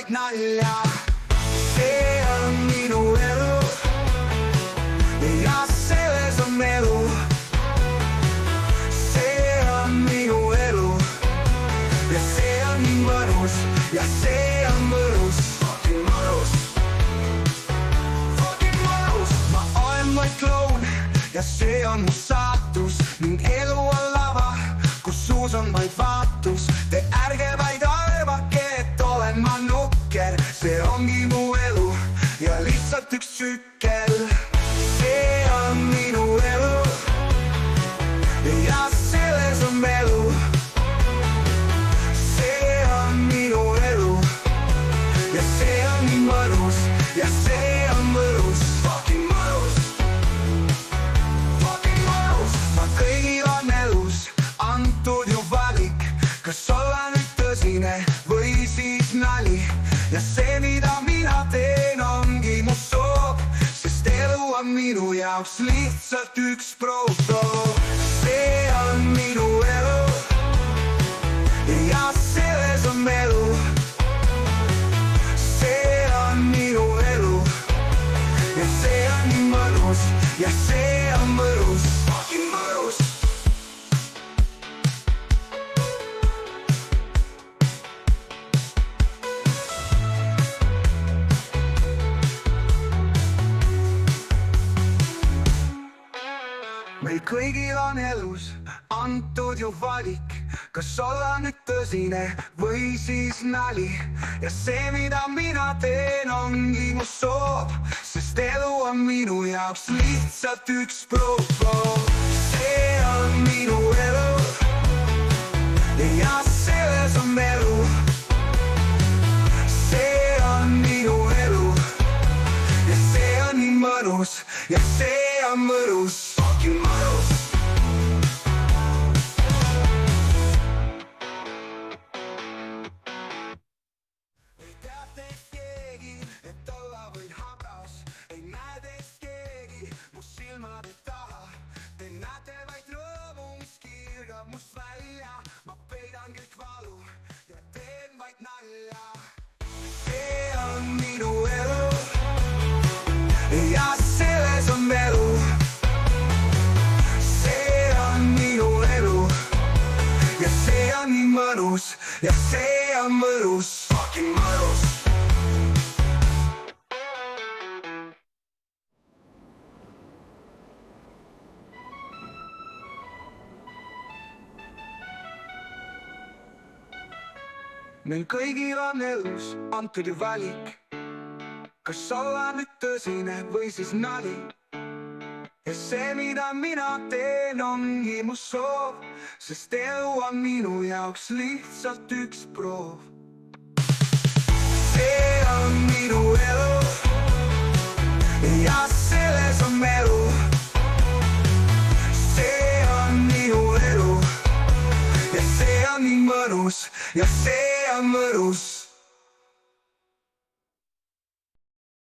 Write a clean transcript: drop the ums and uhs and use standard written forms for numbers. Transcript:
vaid nalja. See on minu elu ja selles on elu. See on minu elu ja see on nii mõnus ja see on mõnus. Fucking mõnus, fucking mõnus. Ma olen vaid kloun ja see on mu saatus ning elu on lava, kus suus on vaid vaatus. Te ärge vaid arvake, et olen ma nukker, see ongi mu elu ja lihtsalt üks tsükkel. See on minu elu ja selles on elu. See on minu elu ja see on nii mõnus ja see on mõnus. Fucking mõnus, fucking mõnus. Ma kõigil on elus antud ju valik, kas olla nüüd tõsine või siis nali. Ja see, mida mina teen, ongi mu soov, sest elu on minu jaoks lihtsalt üks proov. See on minu elu ja selles on elu. See on minu elu ja see on nii mõnus ja see on mõnus. Fucking mõnus. Meil kõigil on elus antud ju valik, kas olla nüüd tõsine või siis nali. Ja see, mida mina teen, ongi mu soov, sest elu on minu jaoks lihtsalt üks proov. See on minu elu ja selles on elu. See on minu elu ja see on nii mõnus ja see on mõnus. Fucking mõnus. Ei teate keegi, et olla võin habras. Ei näe teist keegi mu silmade taha. Te näete vaid rõõmu, mis kirgab must välja. Ma peidan kõik valu ja teen vaid nalja. See on minu elu ja selles on elu. Nii mõnus ja see on mõnus. Fucking mõnus. Meil kõigil on elus antud ju valik, kas olla nüüd tõsine või siis nali. Ja see, mida mina teen, ongi mu soov, sest elu on minu jaoks lihtsalt üks proov. See on minu elu ja selles on elu. See on minu elu ja see on nii mõnus ja